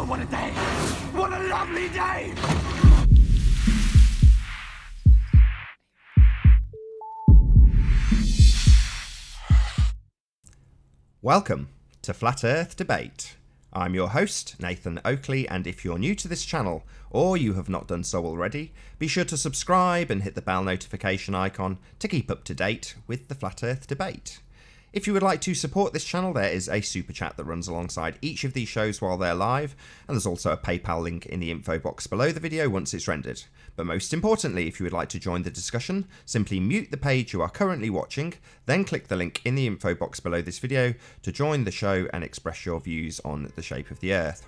Oh, what a day! What a lovely day! Welcome to Flat Earth Debate. I'm your host, Nathan Oakley, and if you're new to this channel, or you have not done so already, be sure to subscribe and hit the bell notification icon to keep up to date with the Flat Earth Debate. If you would like to support this channel, there is a super chat that runs alongside each of these shows while they're live, and there's also a PayPal link in the info box below the video once it's rendered. But most importantly, if you would like to join the discussion, simply mute the page you are currently watching, then click the link in the info box below this video to join the show and express your views on the shape of the Earth.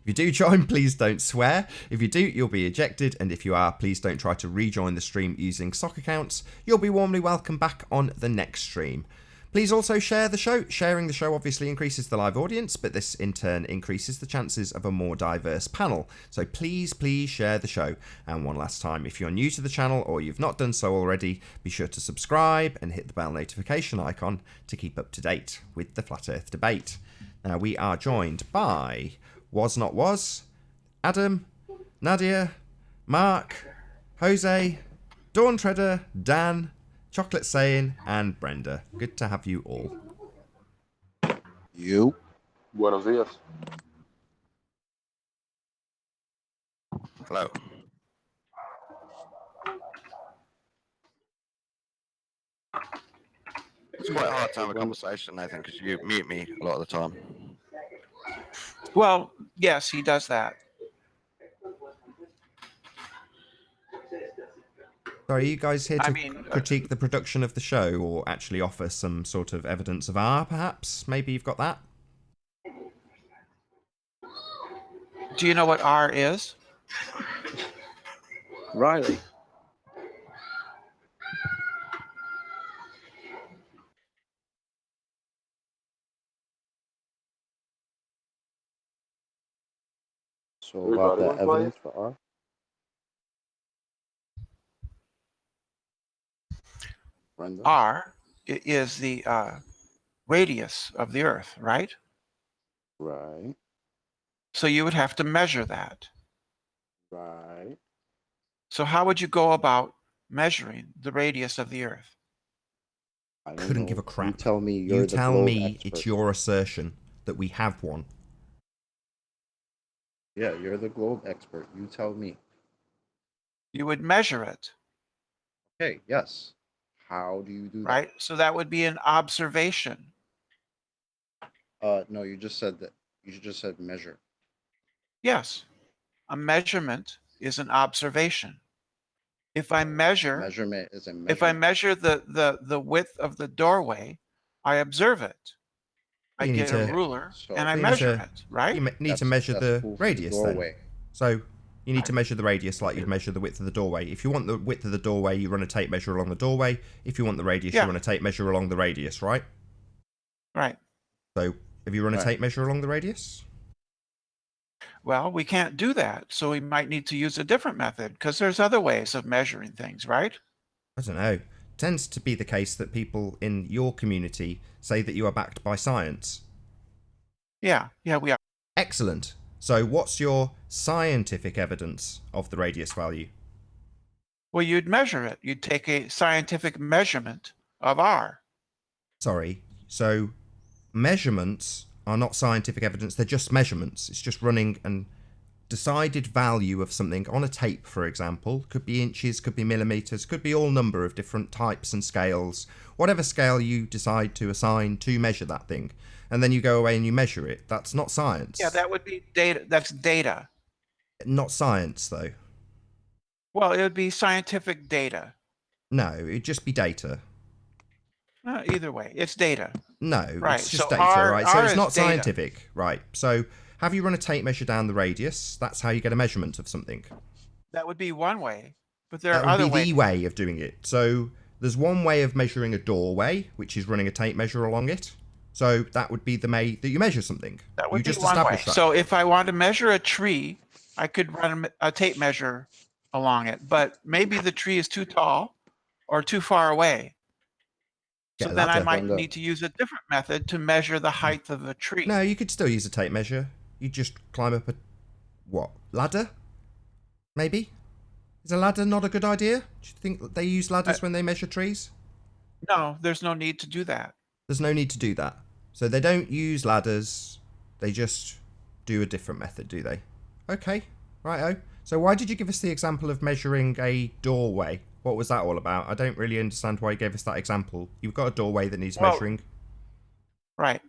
If you do join, please don't swear. If you do, you'll be ejected, and if you are, please don't try to rejoin the stream using sock accounts. You'll be warmly welcomed back on the next stream. Please also share the show. Sharing the show obviously increases the live audience, but this in turn increases the chances of a more diverse panel. So please share the show. And one last time, if you're new to the channel or you've not done so already, be sure to subscribe and hit the bell notification icon to keep up to date with the Flat Earth Debate. Now we are joined by Was Not Was, Adam, Nadia, Mark, Jose, Dawn Treader, Dan, Chocolate Saying, and Brenda. Good to have you all. You. Buenos días. Hello. It's quite hard to have a conversation, Nathan, because you mute me a lot of the time. Well, yes, he does that. So are you guys here to critique the production of the show, or actually offer some sort of evidence of R, perhaps? Maybe you've got that? Do you know what R is? Riley. So about that evidence for R? Brenda? R is the radius of the Earth, right? Right. So you would have to measure that. Right. So how would you go about measuring the radius of the Earth? I don't Couldn't know. give a crap. You tell me You the tell globe me expert. it's your assertion that we have one. Yeah, you're the globe expert. You tell me. You would measure it, Okay, yes. How do you do that? right? So that would be an observation. No, you just said that. You just said measure. Yes, a measurement is an observation. If I measure, Measurement is a measurement. if I measure the width of the doorway, I observe it. I You need get a to- ruler and I you need measure to- it, right? You need to That's- measure that's the cool for radius then. doorway. So you need to measure the radius like you'd measure the width of the doorway. If you want the width of the doorway, you run a tape measure along the doorway. If you want the radius, Yeah. you run a tape measure along the radius, right? Right. So have you run a Right. tape measure along the radius? Well, we can't do that. So we might need to use a different method because there's other ways of measuring things, right? I don't know. Tends to be the case that people in your community say that you are backed by science. Yeah, we are. Excellent. So what's your scientific evidence of the radius value? Well, you'd measure it. You'd take a scientific measurement of R. Sorry. So measurements are not scientific evidence. They're just measurements. It's just running an decided value of something on a tape, for example. Could be inches, could be millimeters, could be all number of different types and scales. Whatever scale you decide to assign to measure that thing. And then you go away and you measure it. That's not science. Yeah, that would be data. That's data. Not science, though. Well, it would be scientific data. No, it'd just be data. Either way, it's data. No, Right, it's just so data, R- right? So R it's is not data. scientific, right? So have you run a tape measure down the radius? That's how you get a measurement of something. That would be one way, but there That are would other be ways. the way of doing it. So there's one way of measuring a doorway, which is running a tape measure along it. So that would be the way that you measure something. That would you be just one way. established that. So if I want to measure a tree, I could run a tape measure along it, but maybe the tree is too tall or too far away. So Get a then I ladder. might Brenda. need to use a different method to measure the height of a tree. No, you could still use a tape measure. You just climb up a what? Ladder? Maybe? Is a ladder not a good idea? Do you think they use ladders when they measure trees? No, there's no need to do that. There's no need to do that. So they don't use ladders. They just do a different method, do they? Okay. Righto. So why did you give us the example of measuring a doorway? What was that all about? I don't really understand why you gave us that example. You've got a doorway that needs measuring. Right.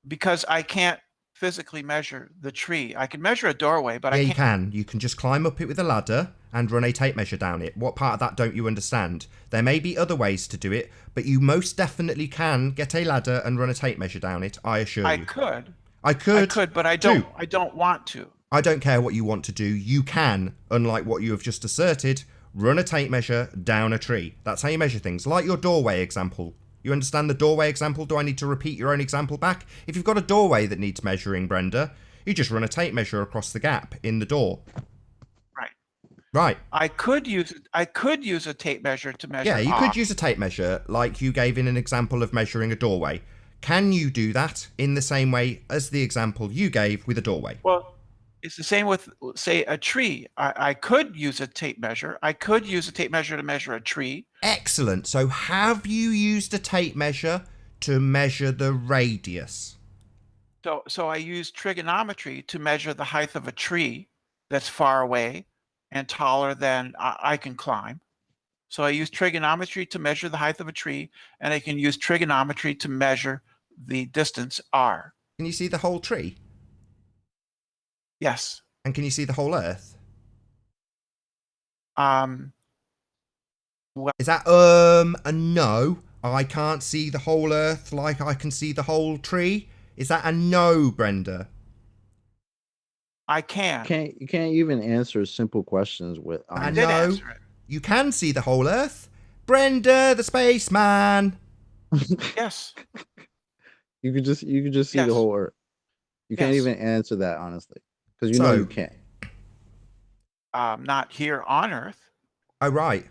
Because I can't physically measure the tree. I can measure a doorway, but Yeah, I you can't. can. You can just climb up it with a ladder and run a tape measure down it. What part of that don't you understand? There may be other ways to do it, but you most definitely can get a ladder and run a tape measure down it, I assure I you. could. I could, but I don't. I don't want to. I don't care what you want to do. You can, unlike what you have just asserted, run a tape measure down a tree. That's how you measure things. Like your doorway example. You understand the doorway example? Do I need to repeat your own example back? If you've got a doorway that needs measuring, Brenda, you just run a tape measure across the gap in the door. Right. Right. I could use a tape measure to measure. Yeah, you could use a tape measure like you gave in an example of measuring a doorway. Can you do that in the same way as the example you gave with a doorway? Well, it's the same with, say, a tree. I could use a tape measure. I could use a tape measure to measure a tree. Excellent. So have you used a tape measure to measure the radius? So I use trigonometry to measure the height of a tree that's far away and taller than I can climb. So I use trigonometry to measure the height of a tree, and I can use trigonometry to measure the distance r. Can you see the whole tree? Yes. And can you see the whole Earth? Is that a no? I can't see the whole Earth like I can see the whole tree? Is that a no, Brenda? I can. You can't even answer simple questions with I did know. answer it. You can see the whole Earth. Brenda, the spaceman. Yes. you could just see Yes. the whole Earth. You can't Yes. even answer that honestly, because you know you can't. Not here on Earth. Oh, right.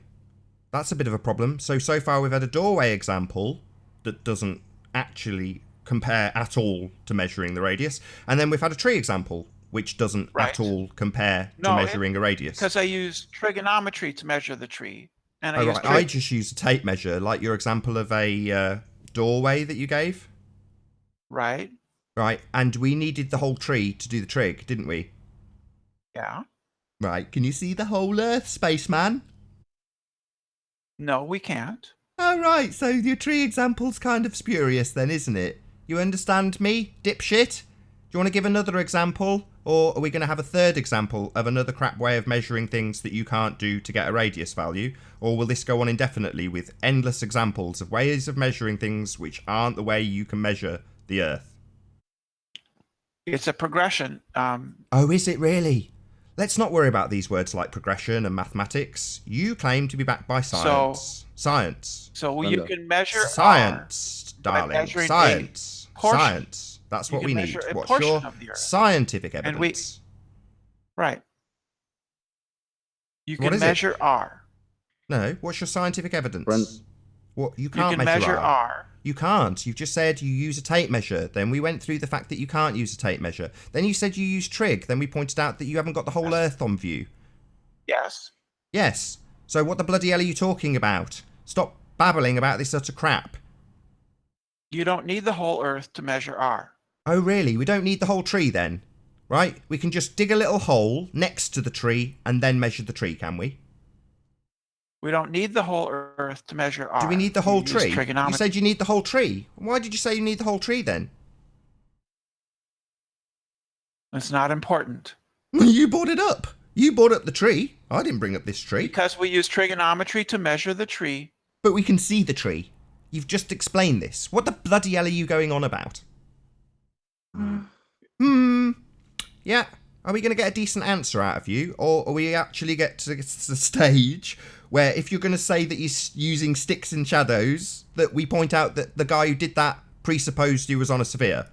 That's a bit of a problem. So far we've had a doorway example that doesn't actually compare at all to measuring the radius. And then we've had a tree example, which doesn't at all compare to measuring a radius. Because I use trigonometry to measure the tree. And Oh, right. I just used a tape measure, like your example of a doorway that you gave. Right. Right. And we needed the whole tree to do the trig, didn't we? Yeah. Right. Can you see the whole Earth, spaceman? No, we can't. Oh, right. So your tree example's kind of spurious then, isn't it? You understand me, dipshit? Do you want to give another example? Or are we going to have a third example of another crap way of measuring things that you can't do to get a radius value? Or will this go on indefinitely with endless examples of ways of measuring things which aren't the way you can measure the Earth? It's a progression. Oh, is it really? Let's not worry about these words like progression and mathematics. You claim to be backed by science. Science. So you can measure Science, by darling. measuring Science. a portion. Science. That's You what can we need. measure a What's portion your of the Earth. scientific And we- evidence? Right. You What can is it? measure R. No. What's your scientific evidence? Brent- What you You can't can measure R. You can't. You've just said you use a tape measure. Then we went through the fact that you can't use a tape measure. Then you said you use trig. Then we pointed out that you haven't got the whole Earth on view. Yes. Yes. So what the bloody hell are you talking about? Stop babbling about this utter crap. You don't need the whole Earth to measure R. Oh, really? We don't need the whole tree then? Right? We can just dig a little hole next to the tree and then measure the tree, can we? We don't need the whole Earth to measure R. Do we need the whole You use tree? You trigonometry. said you need the whole tree. Why did you say you need the whole tree then? It's not important. You brought it up. You brought up the tree. I didn't bring up this tree. Because we use trigonometry to measure the tree. But we can see the tree. You've just explained this. What the bloody hell are you going on about? Yeah. Are we going to get a decent answer out of you? Or are we actually get to the stage where if you're going to say that you're using sticks and shadows, that we point out that the guy who did that presupposed you was on a sphere?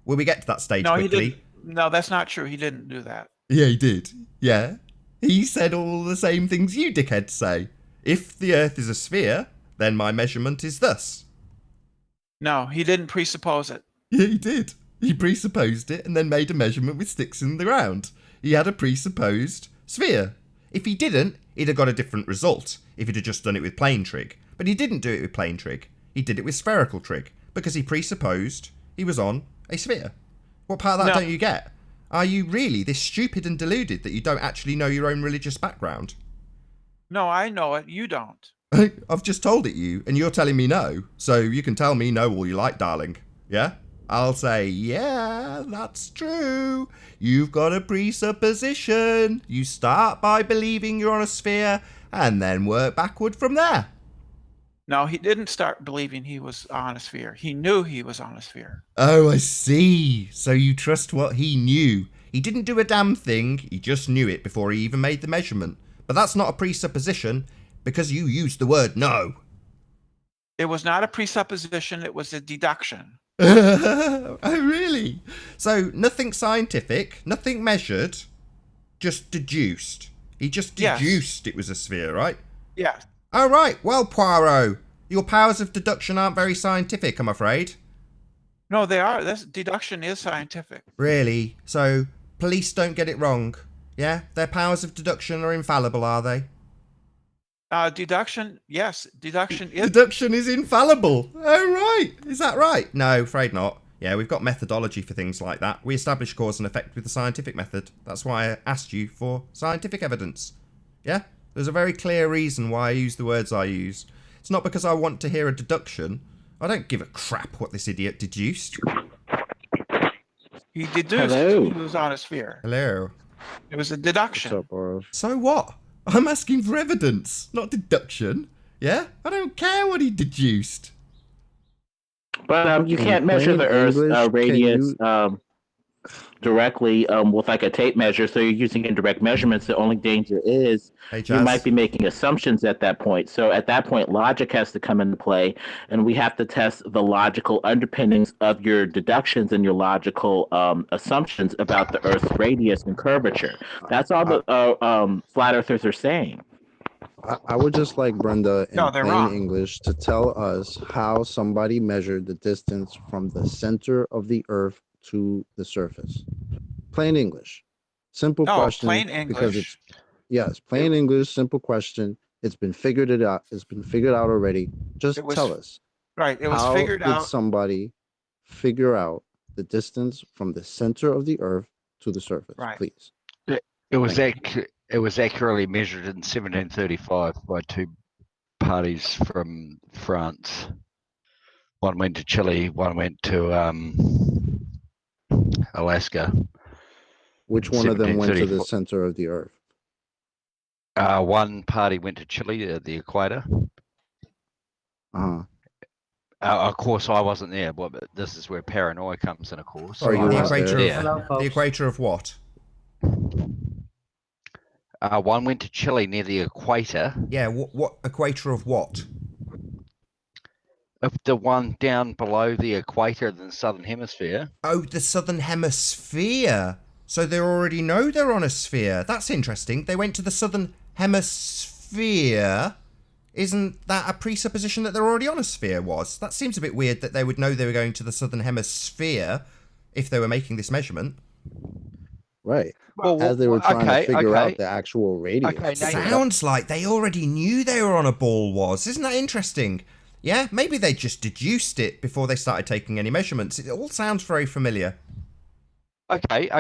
Will we get to that stage No, quickly? he didn't. No, that's not true. He didn't do that. Yeah, he did. Yeah. He said all the same things you dickheads say. If the Earth is a sphere, then my measurement is thus. No, he didn't presuppose it. Yeah, he did. He presupposed it and then made a measurement with sticks in the ground. He had a presupposed sphere. If he didn't, he'd have got a different result if he'd have just done it with plane trig. But he didn't do it with plane trig. He did it with spherical trig because he presupposed he was on a sphere. What part of that don't you get? Are you really this stupid and deluded that you don't actually know your own religious background? No, I know it. You don't. I've just told it you, and you're telling me no. So you can tell me no all you like, darling. Yeah? I'll say, yeah, that's true. You've got a presupposition. You start by believing you're on a sphere, and then work backward from there. No, he didn't start believing he was on a sphere. He knew he was on a sphere. Oh, I see. So you trust what he knew. He didn't do a damn thing. He just knew it before he even made the measurement. But that's not a presupposition because you used the word no. It was not a presupposition. It was a deduction. Oh, really? So nothing scientific, nothing measured, just deduced. He just deduced it was a sphere, right? Yes. Oh, right. Well, Poirot, your powers of deduction aren't very scientific, I'm afraid. No, they are. This deduction is scientific. Really? So police don't get it wrong? Yeah? Their powers of deduction are infallible, are they? Deduction, yes. Deduction is. Deduction is infallible. Oh, right. Is that right? No, afraid not. Yeah, we've got methodology for things like that. We establish cause and effect with the scientific method. That's why I asked you for scientific evidence. Yeah? There's a very clear reason why I use the words I use. It's not because I want to hear a deduction. I don't give a crap what this idiot deduced. He deduced Hello. he was on a sphere. Hello. It was a deduction. What's up, Oro? So what? I'm asking for evidence, not deduction. Yeah? I don't care what he deduced. But you In can't measure plain the Earth's English, can radius you- directly with like a tape measure. So you're using indirect measurements. The only danger is Hey, you Jazz. might be making assumptions at that point. So at that point, logic has to come into play, and we have to test the logical underpinnings of your deductions and your logical assumptions about the Earth's radius and curvature. That's all the flat earthers are saying. I would just like Brenda in No, they're plain wrong. English to tell us how somebody measured the distance from the center of the Earth to the surface. Plain English. Simple No, question. plain Because English. yes, plain English, simple question. It's been figured out. It's been figured out already. Just It was tell us. Right. It was How figured did out. somebody figure out the distance from the center of the Earth to the surface? Right. Please. It was accurately measured in 1735 by two parties from France. One went to Chile, one went to Alaska. Which one of them went to the 1734. center of the Earth? One party went to Chile at the equator. Uh-huh. Of course, I wasn't there, but this is where paranoia comes in, of course. Oh, you the weren't equator there. of, Yeah. the equator of what? One went to Chile near the equator. Yeah, what equator of what? Of the one down below the equator in the southern hemisphere. Oh, the southern hemisphere. So they already know they're on a sphere. That's interesting. They went to the southern hemisphere. Isn't that a presupposition that they're already on a sphere was? That seems a bit weird that they would know they were going to the southern hemisphere if they were making this measurement. Right. Well, As they were trying to figure out okay. the actual radius. Okay, now Sounds like they already knew they were on a ball was. Isn't that interesting? Yeah, maybe they just deduced it before they started taking any measurements. It all sounds very familiar. Okay,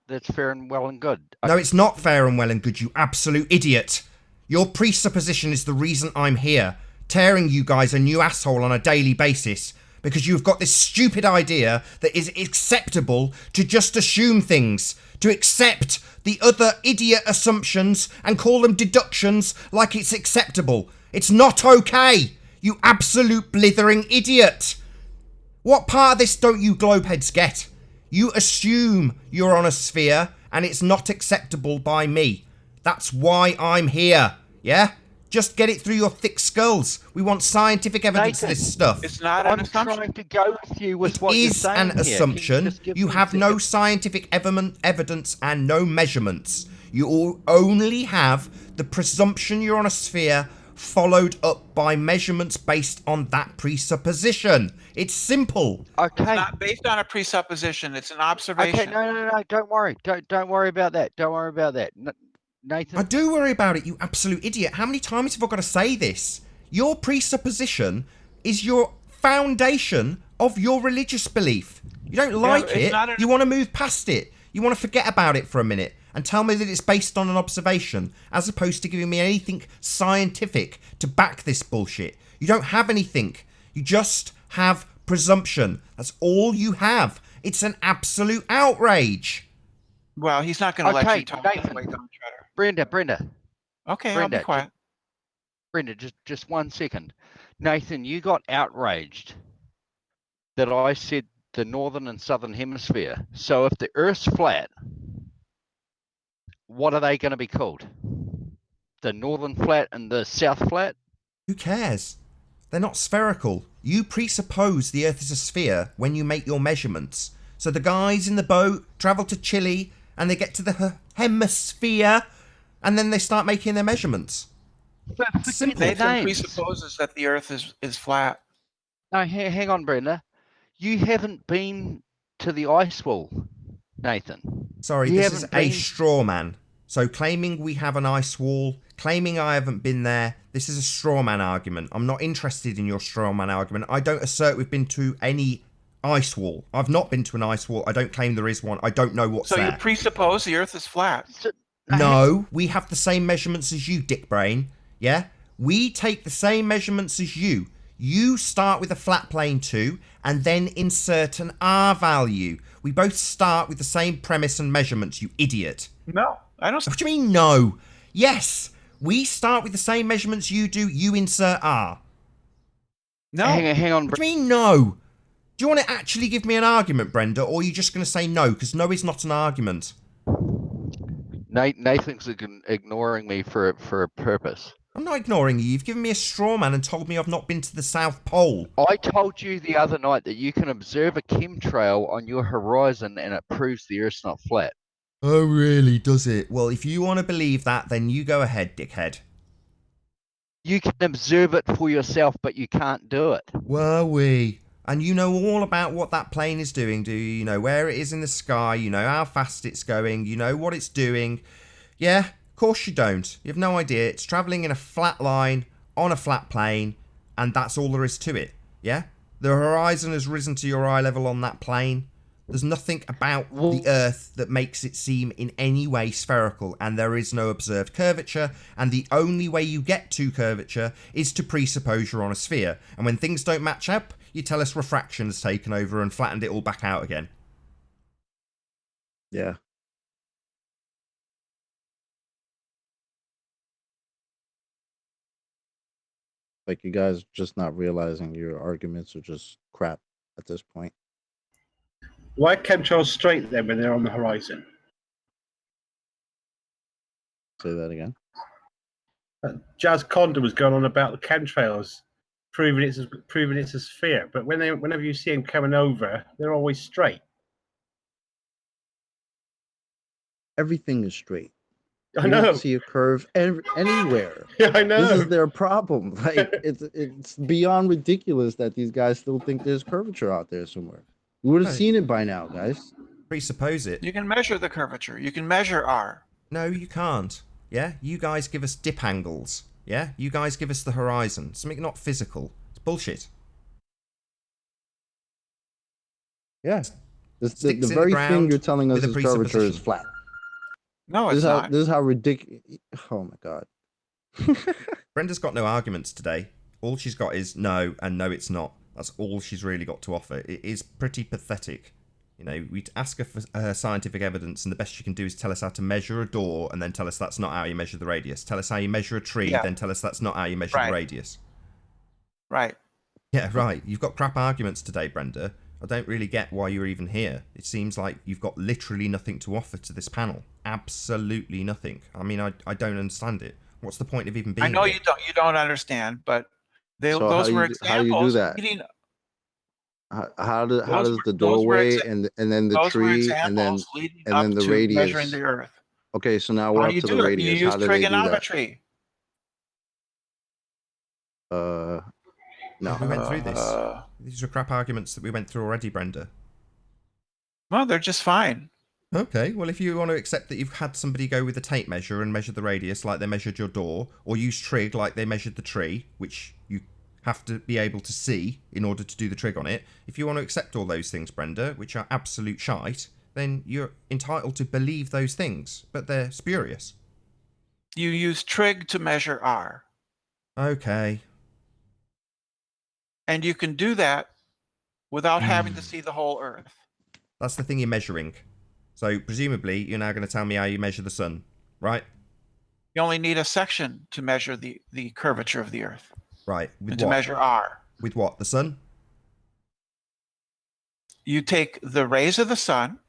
that's fair and well and good. No, it's not fair and well and good, you absolute idiot. Your presupposition is the reason I'm here, tearing you guys a new asshole on a daily basis, because you've got this stupid idea that is acceptable to just assume things, to accept the other idiot assumptions and call them deductions like it's acceptable. It's not okay, you absolute blithering idiot. What part of this don't you globeheads get? You assume you're on a sphere and it's not acceptable by me. That's why I'm here, yeah? Just get it through your thick skulls. We want scientific evidence of this stuff. It's not an I'm assumption. trying to go with you with It what you're is saying an here. Can assumption. just give You me have a no second? scientific evidence and no measurements. You only have the presumption you're on a sphere followed up by measurements based on that presupposition. It's simple. It's Okay. not based on a presupposition. It's an Okay. observation. No. Don't worry. Don't worry about that. Don't worry about that. Nathan. I do worry about it, you absolute idiot. How many times have I got to say this? Your presupposition is your foundation of your religious belief. You don't like it's it. not an- You want to move past it. You want to forget about it for a minute and tell me that it's based on an observation as opposed to giving me anything scientific to back this bullshit. You don't have anything. You just have presumption. That's all you have. It's an absolute outrage. Well, he's not going to let Okay, you talk Nathan. anyway, Don Shredder. Brenda. Okay, I'll Brenda, be quiet. Brenda, just 1 second. Nathan, you got outraged that I said the northern and southern hemisphere. So if the Earth's flat, what are they going to be called? The northern flat and the south flat? Who cares? They're not spherical. You presuppose the Earth is a sphere when you make your measurements. So the guys in the boat travel to Chile and they get to the hemisphere and then they start making their measurements. Simple. Nathan presupposes that the Earth is flat. No, hang on, Brenda. You haven't been to the ice wall, Nathan. Sorry, You this is haven't a been- straw man. So claiming we have an ice wall, claiming I haven't been there, this is a straw man argument. I'm not interested in your straw man argument. I don't assert we've been to any ice wall. I've not been to an ice wall. I don't claim there is one. I don't know what's So there. you presuppose the Earth is flat. No, we have the same measurements as you, dick brain. Yeah? We take the same measurements as you. You start with a flat plane too, and then insert an R value. We both start with the same premise and measurements, you idiot. No, I don't. What do you mean, no? Yes, we start with the same measurements you do, you insert R. No. Hang on, What do you mean, no? Do you want to actually give me an argument, Brenda, or are you just going to say no? Because no is not an argument. Nathan's ignoring me for a purpose. I'm not ignoring you. You've given me a straw man and told me I've not been to the South Pole. I told you the other night that you can observe a chemtrail on your horizon and it proves the Earth's not flat. Oh, really? Does it? Well, if you want to believe that, then you go ahead, dickhead. You can observe it for yourself, but you can't do it. Wowee. And you know all about what that plane is doing, do you? You know where it is in the sky, you know how fast it's going, you know what it's doing. Yeah, of course you don't. You have no idea. It's travelling in a flat line, on a flat plane, and that's all there is to it. Yeah? The horizon has risen to your eye level on that plane. There's nothing about the Earth that makes it seem in any way spherical, and there is no observed curvature, and the only way you get to curvature is to presuppose you're on a sphere. And when things don't match up, you tell us refraction has taken over and flattened it all back out again. Yeah. Like, you guys just not realizing your arguments are just crap at this point. Why chemtrails straight then when they're on the horizon? Say that again. Jazz Conda was going on about the chemtrails, proving it's a sphere. But whenever you see them coming over, they're always straight. Everything is straight. I You know. don't see a curve anywhere. Yeah, I know. This is their problem. Like, it's beyond ridiculous that these guys still think there's curvature out there somewhere. You would have Hey. seen it by now, guys. Presuppose it. You can measure the curvature. You can measure R. No, you can't. Yeah? You guys give us dip angles. Yeah? You guys give us the horizon. Something not physical. It's bullshit. Yeah. The Sticks in the very ground thing you're telling us with a is curvature is presupposition. flat. No, it's not. This is how ridiculous. Oh my god. Brenda's got no arguments today. All she's got is no, and no, it's not. That's all she's really got to offer. It is pretty pathetic. You know, we ask her for scientific evidence, and the best she can do is tell us how to measure a door, and then tell us that's not how you measure the radius. Tell us how you measure a tree, Yeah. then tell us that's not how you measure Right. the radius. Right. Yeah, right. You've got crap arguments today, Brenda. I don't really get why you're even here. It seems like you've got literally nothing to offer to this panel. Absolutely nothing. I mean, I don't understand it. What's the point of even being I know here? you don't understand, but So those were how do you do examples. that? Meeting, How does Those the were doorway exa- and then the those were tree and then examples leading and up then the to measuring radius? the Earth. Okay, so now How we're do up you to do the it? You radius. use How do they do that? trigonometry. No. We went through this. These are crap arguments that we went through already, Brenda. Well, they're just fine. Okay, well, if you want to accept that you've had somebody go with a tape measure and measure the radius like they measured your door, or use trig like they measured the tree, which you have to be able to see in order to do the trig on it, if you want to accept all those things, Brenda, which are absolute shite, then you're entitled to believe those things, but they're spurious. You use trig to measure r. Okay. And you can do that without having to see the whole Earth. That's the thing you're measuring. So presumably you're now going to tell me how you measure the sun, right? You only need a section to measure the curvature of the Earth. Right. With and to what? measure r. With what? The sun? You take the rays of the sun.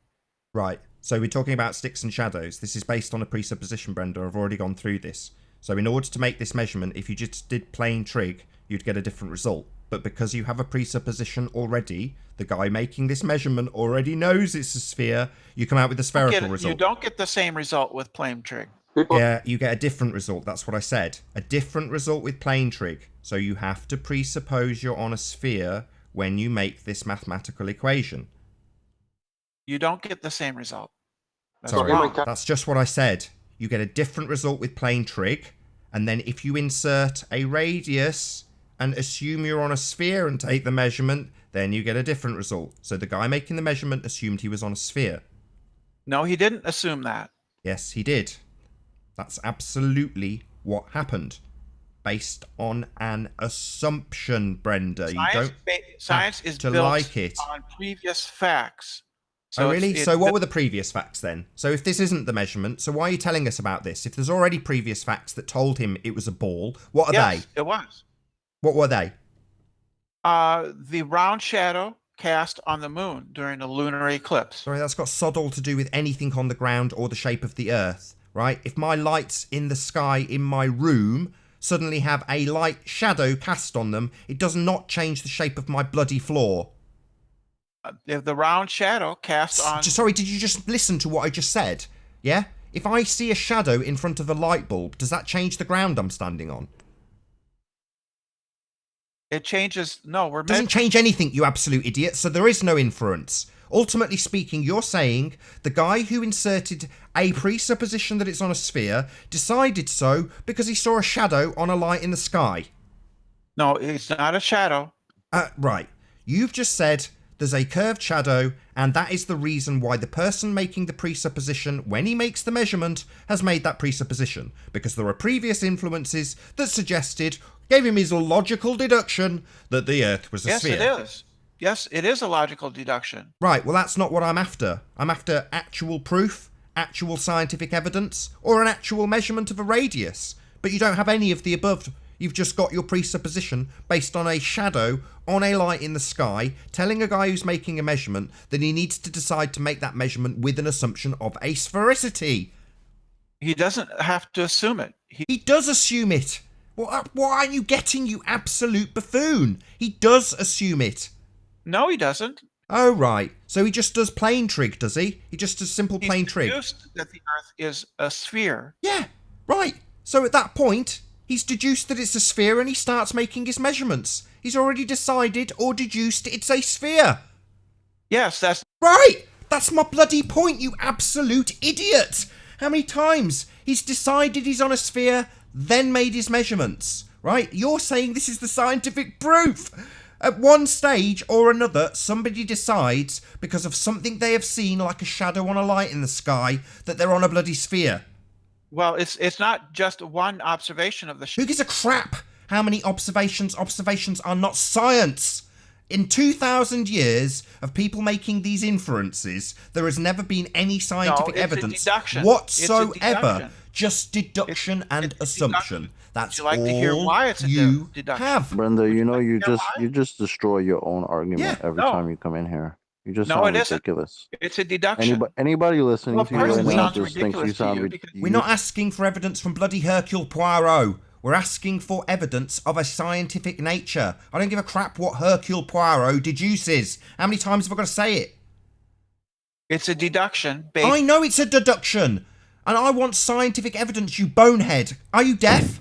Right. So we're talking about sticks and shadows. This is based on a presupposition, Brenda. I've already gone through this. So in order to make this measurement, if you just did plain trig, you'd get a different result. But because you have a presupposition already, the guy making this measurement already knows it's a sphere, you come out with a spherical result. You don't get the same result with plain trig. Yeah, you get a different result. That's what I said. A different result with plain trig. So you have to presuppose you're on a sphere when you make this mathematical equation. You don't get the same result. Sorry, that's just what I said. You get a different result with plain trig, and then if you insert a radius and assume you're on a sphere and take the measurement, then you get a different result. So the guy making the measurement assumed he was on a sphere. No, he didn't assume that. Yes, he did. That's absolutely what happened. Based on an assumption, Brenda. Science is built on previous facts. So oh, really? So what were the previous facts then? So if this isn't the measurement, so why are you telling us about this? If there's already previous facts that told him it was a ball, what are they? Yes, it was. What were they? The round shadow cast on the moon during a lunar eclipse. Sorry, that's got sod all to do with anything on the ground or the shape of the Earth, right? If my lights in the sky in my room suddenly have a light shadow cast on them, it does not change the shape of my bloody floor. If the round shadow cast on... Sorry, did you just listen to what I just said? Yeah? If I see a shadow in front of a light bulb, does that change the ground I'm standing on? It changes... No, It doesn't change anything, you absolute idiot, so there is no inference. Ultimately speaking, you're saying the guy who inserted a presupposition that it's on a sphere decided so because he saw a shadow on a light in the sky. No, it's not a shadow. Right. You've just said... there's a curved shadow, and that is the reason why the person making the presupposition, when he makes the measurement, has made that presupposition. Because there are previous influences that suggested, gave him his logical deduction, that the Earth was a sphere. Yes, it is. Yes, it is a logical deduction. Right, well, that's not what I'm after. I'm after actual proof, actual scientific evidence, or an actual measurement of a radius. But you don't have any of the above. You've just got your presupposition based on a shadow on a light in the sky, telling a guy who's making a measurement that he needs to decide to make that measurement with an assumption of a sphericity. He doesn't have to assume it. He does assume it. What aren't you getting, you absolute buffoon? He does assume it. No, he doesn't. Oh, right. So he just does plain trig, does he? He just does simple plain trig. He's deduced that the Earth is a sphere. Yeah, right. So at that point... he's deduced that it's a sphere and he starts making his measurements. He's already decided or deduced it's a sphere. Yes, that's... right! That's my bloody point, you absolute idiot! How many times? He's decided he's on a sphere, then made his measurements. Right? You're saying this is the scientific proof. At one stage or another, somebody decides, because of something they have seen like a shadow on a light in the sky, that they're on a bloody sphere. Well, it's not just one observation of the... Who gives a crap how many observations? Observations are not science. In 2,000 years of people making these inferences, there has never been any scientific evidence whatsoever. Just deduction and assumption. That's all to hear why it's a you deduction. have. Brenda, you know, you just destroy your own argument every time you come in here. You just sound ridiculous. It's a deduction. Anybody listening to you right now just thinks you sound ridiculous. We're not asking for evidence from bloody Hercule Poirot. We're asking for evidence of a scientific nature. I don't give a crap what Hercule Poirot deduces. How many times have I got to say it? It's a deduction. I know it's a deduction. And I want scientific evidence, you bonehead. Are you deaf?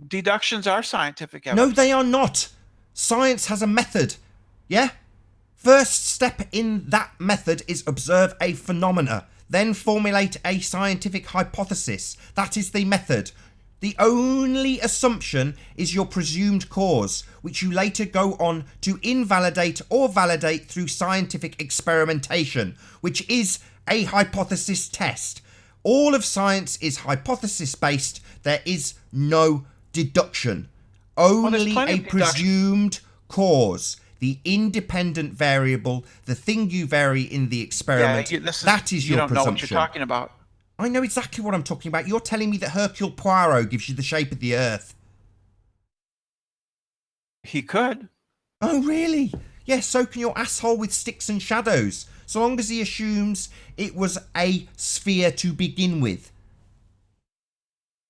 Deductions are scientific No, evidence. they are not. Science has a method. Yeah? First step in that method is observe a phenomena, then formulate a scientific hypothesis. That is the method. The only assumption is your presumed cause, which you later go on to invalidate or validate through scientific experimentation, which is a hypothesis test. All of science is hypothesis based. There is no deduction. Only plenty a of deduction. presumed cause. The independent variable, the thing you vary in the experiment, that is you your don't know what presumption. you're talking about. I know exactly what I'm talking about. You're telling me that Hercule Poirot gives you the shape of the Earth. He could. Oh, really? Yes, so can your asshole with sticks and shadows, so long as he assumes it was a sphere to begin with.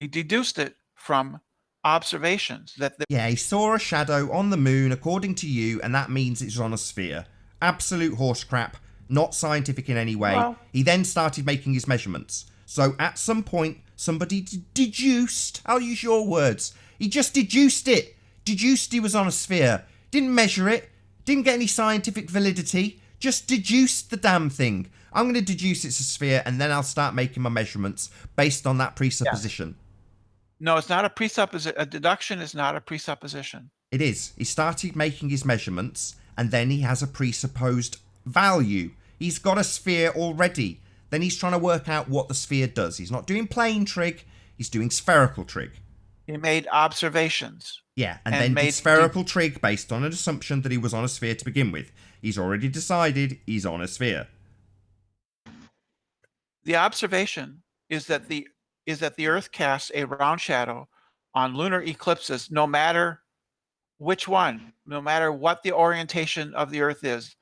He deduced it from observations that Yeah, he saw a shadow on the moon, according to you, and that means it's on a sphere. Absolute horse crap, not scientific in any way. Well- He then started making his measurements. So at some point, somebody deduced, I'll use your words, he just deduced it. Deduced he was on a sphere. Didn't measure it, didn't get any scientific validity, just deduced the damn thing. I'm going to deduce it's a sphere, and then I'll start making my measurements based on that presupposition. no, it's not a presupposition. A deduction is not a presupposition. It is. He started making his measurements, and then he has a presupposed value. He's got a sphere already. Then he's trying to work out what the sphere does. He's not doing plane trig, he's doing spherical trig. He made observations. Yeah, and And then made did spherical trig based on an assumption that he was on a sphere to begin with. He's already decided he's on a sphere. The observation is that the Earth casts a round shadow on lunar eclipses, no matter which one, no matter what the orientation of the Earth is.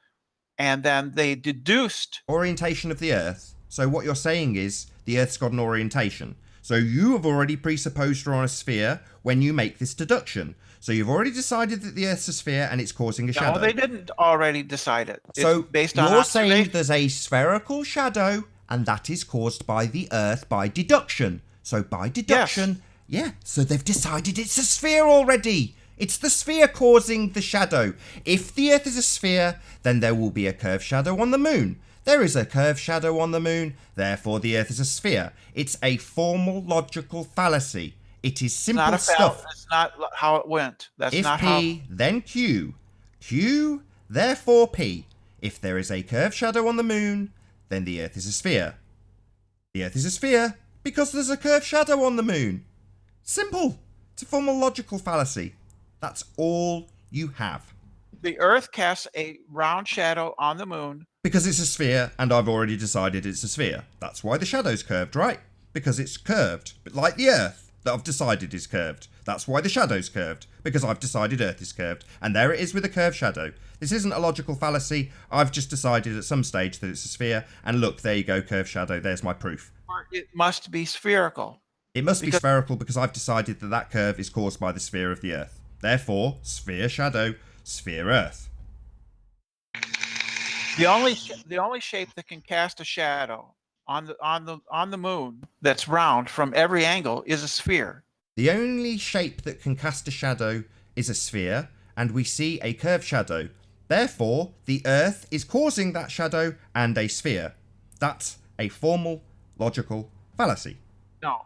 And then they deduced Orientation of the Earth. So what you're saying is the Earth's got an orientation. So you have already presupposed you're on a sphere when you make this deduction. So you've already decided that the Earth's a sphere and it's causing a shadow. No, they didn't already decide it. It's So based on you're saying observation. there's a spherical shadow, and that is caused by the Earth by deduction. So by deduction, yeah, so they've decided it's a sphere already. It's the sphere causing the shadow. If the Earth is a sphere, then there will be a curved shadow on the moon. There is a curved shadow on the moon, therefore the Earth is a sphere. It's a formal logical fallacy. It is simple Not a stuff. That's not how it went. That's If not P, then Q. Q, therefore P. If there is a curved shadow on the moon, then the Earth is a sphere. The Earth is a sphere because there's a curved shadow on the moon. Simple. It's a formal logical fallacy. That's all you have. how the Earth casts a round shadow on the moon. Because it's a sphere, and I've already decided it's a sphere. That's why the shadow's curved, right? Because it's curved. But like the Earth, that I've decided is curved. That's why the shadow's curved. Because I've decided Earth is curved. And there it is with a curved shadow. This isn't a logical fallacy. I've just decided at some stage that it's a sphere. And look, there you go, curved shadow. There's my proof. It must be spherical. It must be Because- spherical because I've decided that that curve is caused by the sphere of the Earth. Therefore, sphere shadow, sphere Earth. The only shape that can cast a shadow on the moon that's round from every angle is a sphere. The only shape that can cast a shadow is a sphere, and we see a curved shadow. Therefore, the Earth is causing that shadow and a sphere. That's a formal, logical fallacy. No.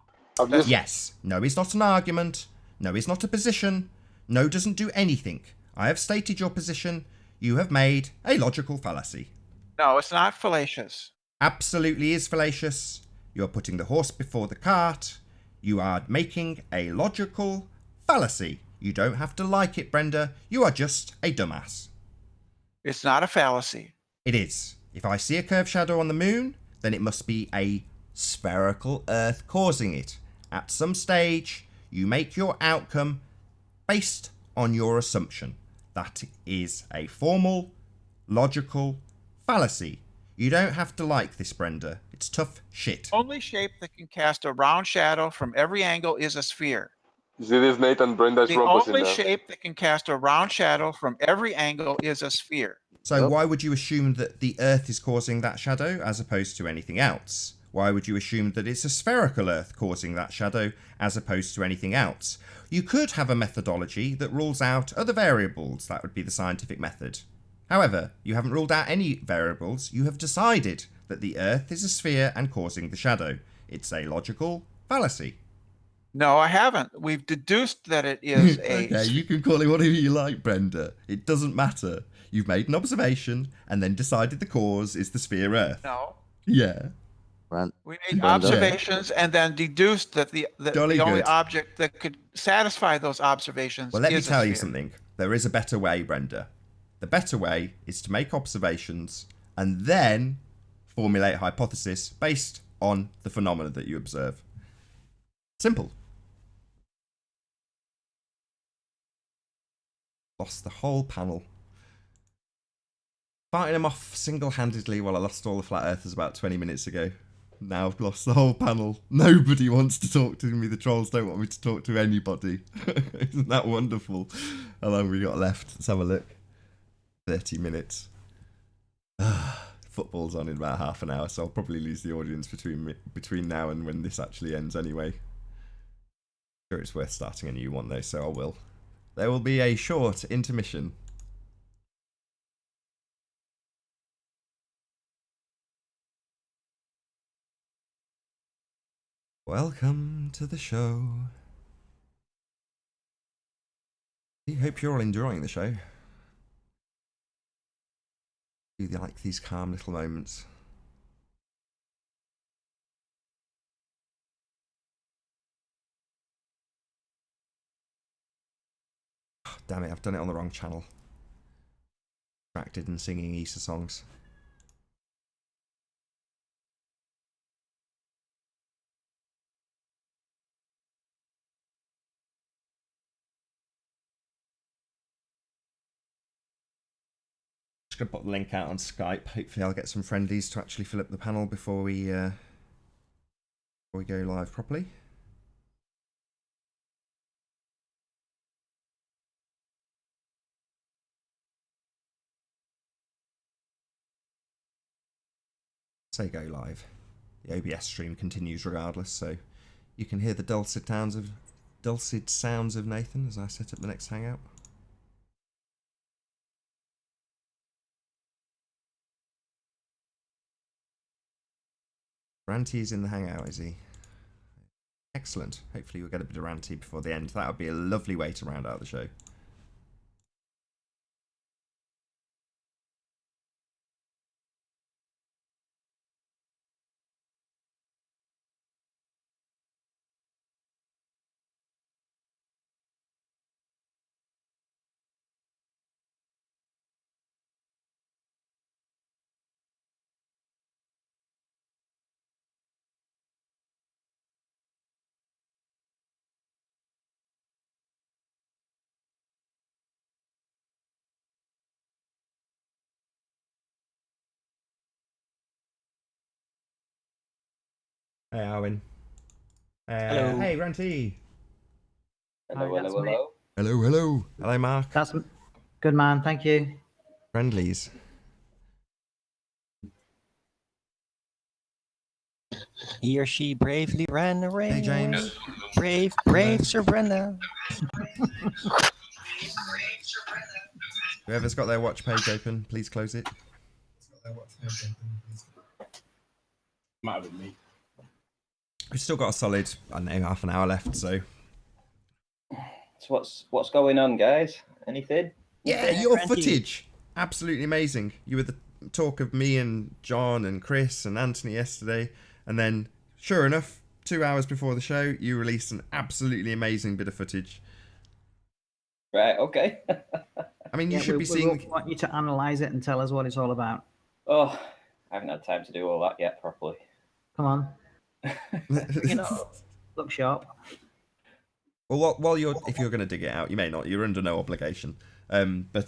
Yes. No is not an argument. No is not a position. No doesn't do anything. I have stated your position. You have made a logical fallacy. No, it's not fallacious. Absolutely is fallacious. You are putting the horse before the cart. You are making a logical fallacy. You don't have to like it, Brenda. You are just a dumbass. It's not a fallacy. It is. If I see a curved shadow on the moon, then it must be a spherical Earth causing it. At some stage, you make your outcome based on your assumption. That is a formal, logical fallacy. You don't have to like this, Brenda. It's tough shit. Only shape that can cast a round shadow from every angle is a sphere. This is Nathan Brenda's The rumpus in only there. shape that can cast a round shadow from every angle is a sphere. So why would you assume that the Earth is causing that shadow as opposed to anything else? Why would you assume that it's a spherical Earth causing that shadow as opposed to anything else? You could have a methodology that rules out other variables. That would be the scientific method. However, you haven't ruled out any variables. You have decided that the Earth is a sphere and causing the shadow. It's a logical fallacy. No, I haven't. We've deduced that it is a. Okay, you can call it whatever you like, Brenda. It doesn't matter. You've made an observation and then decided the cause is the sphere Earth. No. Yeah. Brent, We made Brenda. observations and then deduced that the Jolly only good. object that could satisfy those observations Well, let me is a tell you sphere. something. There is a better way, Brenda. The better way is to make observations and then formulate a hypothesis based on the phenomena that you observe. Simple. Lost the whole panel. Fighting them off single-handedly while I lost all the flat earthers about 20 minutes ago. Now I've lost the whole panel. Nobody wants to talk to me. The trolls don't want me to talk to anybody. Isn't that wonderful? How long have we got left? Let's have a look. 30 minutes. Football's on in about half an hour, so I'll probably lose the audience between now and when this actually ends anyway. Sure, it's worth starting a new one though, so I will. There will be a short intermission. Welcome to the show. I hope you're all enjoying the show. Do you like these calm little moments? Oh, damn it, I've done it on the wrong channel. Distracted and singing Easter songs. Gonna put the link out on Skype. Hopefully I'll get some friendlies to actually fill up the panel before we go live properly. Say go live. The OBS stream continues regardless, so you can hear the dulcet sounds of Nathan as I set up the next hangout. Ranty's in the hangout, is he? Excellent. Hopefully we'll get a bit of Ranty before the end. That would be a lovely way to round out the show. Hey, Arwen. Hello. Hey, Ranty. Hello, hello, hello. Hello, hello. Hello, Mark. That's good, man. Thank you. Friendlies. He or she bravely ran away. Hey, James. Brave Sir Brenda. Whoever's got their watch page open, please close it. Might have been me. We've still got a solid, I don't know, half an hour left, so. So what's going on, guys? Anything? Yeah, your footage. Absolutely amazing. You were the talk of me and John and Chris and Anthony yesterday, and then, sure enough, 2 hours before the show, you released an absolutely amazing bit of footage. Right, okay. I mean, you should be seeing... We want you to analyse it and tell us what it's all about. Oh, I haven't had time to do all that yet properly. Come on. Look sharp. Well, if you're going to dig it out, you may not. You're under no obligation. But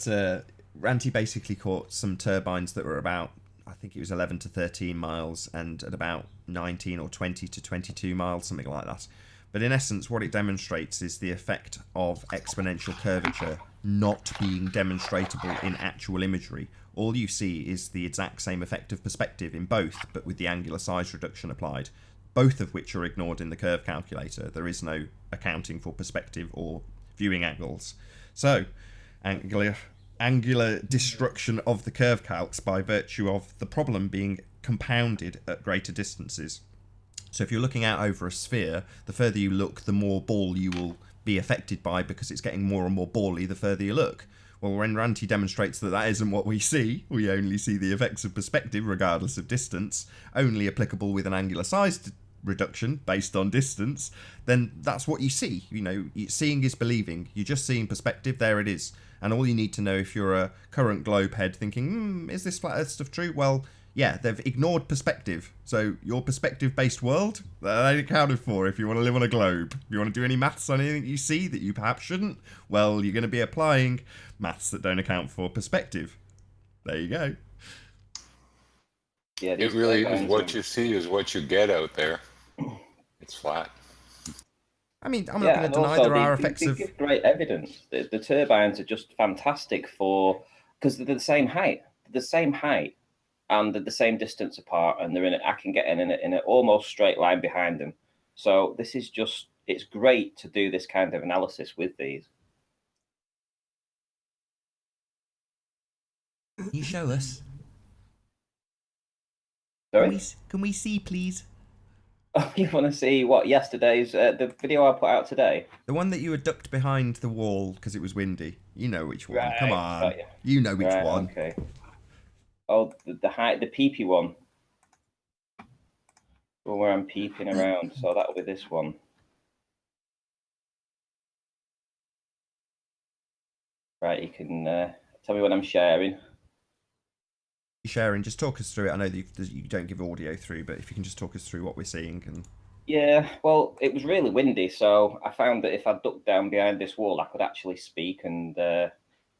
Ranty basically caught some turbines that were about, I think it was 11 to 13 miles, and at about 19 or 20 to 22 miles, something like that, But in essence, what it demonstrates is the effect of exponential curvature not being demonstratable in actual imagery. All you see is the exact same effect of perspective in both, but with the angular size reduction applied, both of which are ignored in the curve calculator. There is no accounting for perspective or viewing angles. So, angular destruction of the curve calcs by virtue of the problem being compounded at greater distances. So if you're looking out over a sphere, the further you look, the more ball you will be affected by, because it's getting more and more bally the further you look. Well, when Ranti demonstrates that that isn't what we see, we only see the effects of perspective regardless of distance, only applicable with an angular size reduction based on distance, then that's what you see. You know, seeing is believing. You're just seeing perspective, there it is. And all you need to know if you're a current globe head thinking, is this flat earth stuff true? Well, yeah, they've ignored perspective. So your perspective-based world, that ain't accounted for if you want to live on a globe. If you want to do any maths on anything you see that you perhaps shouldn't, well, you're going to be applying maths that don't account for perspective. There you go. Yeah, it really is what you see is what you get out there. It's flat. I mean, I'm not going to deny there are effects of... They give great evidence. The turbines are just fantastic for... Because they're the same height. They're the same height. And they're the same distance apart, and they're in it. I can get in an almost straight line behind them. So this is just, it's great to do this kind of analysis with these. Can you show us? Sorry? Can we see, please? Oh, you want to see what yesterday's, the video I put out today? The one that you were ducked behind the wall because it was windy. You know which one. Right, Come on. You know which one. Okay. Oh, the height, the peepee one. Well, where I'm peeping around, so that'll be this one. Right, you can tell me when I'm sharing. Sharing, just talk us through it. I know that you don't give audio through, but if you can just talk us through what we're seeing. And yeah, well, it was really windy, so I found that if I ducked down behind this wall, I could actually speak, and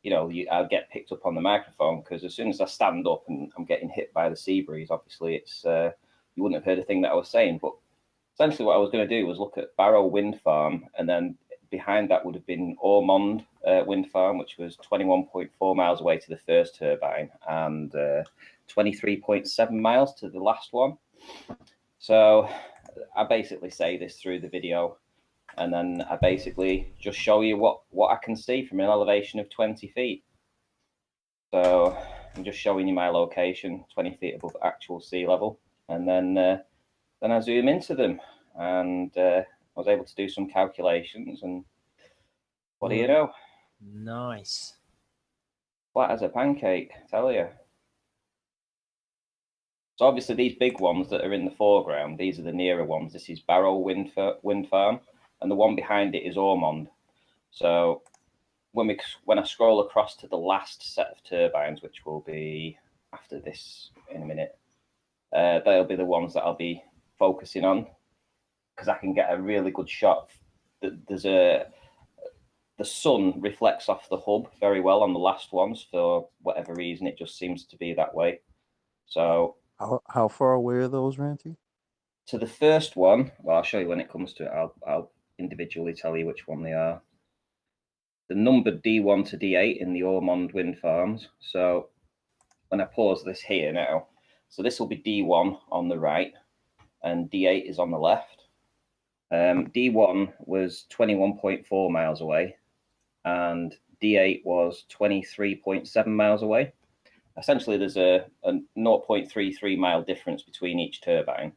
you know, I'll get picked up on the microphone, because as soon as I stand up and I'm getting hit by the sea breeze, obviously it's you wouldn't have heard a thing that I was saying. But essentially what I was going to do was look at Barrow Wind Farm, and then behind that would have been Ormond Wind Farm, which was 21.4 miles away to the first turbine, and 23.7 miles to the last one. So I basically say this through the video, and then I basically just show you what I can see from an elevation of 20 feet. So I'm just showing you my location, 20 feet above actual sea level, and then I zoom into them, and I was able to do some calculations, and what do you know? Nice. Flat as a pancake, I tell you. So obviously these big ones that are in the foreground, these are the nearer ones. This is Barrow Wind Farm, and the one behind it is Ormond. So when I scroll across to the last set of turbines, which will be after this in a minute, they'll be the ones that I'll be focusing on, because I can get a really good shot. The sun reflects off the hub very well on the last ones. For whatever reason, it just seems to be that way. So how far away are those, Ranty? to the first one, well, I'll show you when it comes to it. I'll individually tell you which one they are. The number D1 to D8 in the Ormond Wind Farms. So when I pause this here now, so this will be D1 on the right, and D8 is on the left. D1 was 21.4 miles away, and D8 was 23.7 miles away. Essentially, there's a 0.33 mile difference between each turbine,